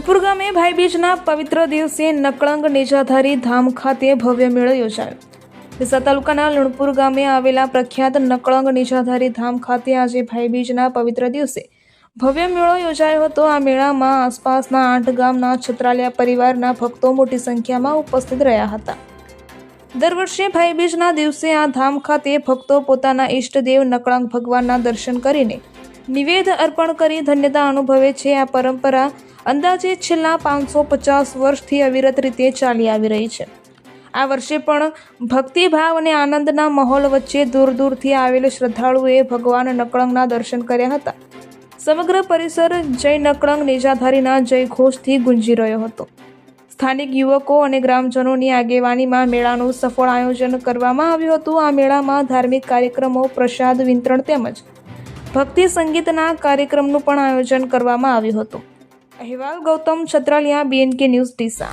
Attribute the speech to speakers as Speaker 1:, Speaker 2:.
Speaker 1: લુણપુર ગામે ભાઈબીજના પવિત્ર દિવસે નકળંગ નેજાધારી ધામ ખાતે ભવ્ય મેળો યોજાયો. ડીસા તાલુકાના લુણપુર ગામે આવેલા પ્રખ્યાત નકળંગ નેજાધારી ધામ ખાતે આજે ભાઈબીજના પવિત્ર દિવસે ભવ્ય મેળો યોજાયો હતો. આ મેળામાં આસપાસના 8 ગામના છત્રાલિયા પરિવારના ભક્તો મોટી સંખ્યામાં ઉપસ્થિત રહ્યા હતા. દર વર્ષે ભાઈબીજના દિવસે આ ધામ ખાતે ભક્તો પોતાના ઈષ્ટદેવ નકળંગ ભગવાનના દર્શન કરીને નિવેદ અર્પણ કરી ધન્યતા અનુભવે છે. આ પરંપરા અંદાજે છેલ્લા 550 વર્ષથી અવિરત રીતે ચાલી આવી રહી છે. આ વર્ષે પણ ભક્તિભાવ અને આનંદના માહોલ વચ્ચે દૂર દૂરથી આવેલ શ્રદ્ધાળુઓએ ભગવાન નકળંગના દર્શન કર્યા હતા. સમગ્ર પરિસર જય નકળંગ નેજાધારીના જય ઘોષથી ગુંજી રહ્યો હતો. સ્થાનિક યુવકો અને ગ્રામજનોની આગેવાનીમાં મેળાનું સફળ આયોજન કરવામાં આવ્યું હતું. આ મેળામાં ધાર્મિક કાર્યક્રમો, પ્રસાદ વિતરણ તેમજ ભક્તિ સંગીતના કાર્યક્રમનું પણ આયોજન કરવામાં આવ્યું હતું. અહેવાલ ગૌતમ છત્રાલિયા, BNK ન્યૂઝ, ડીસા.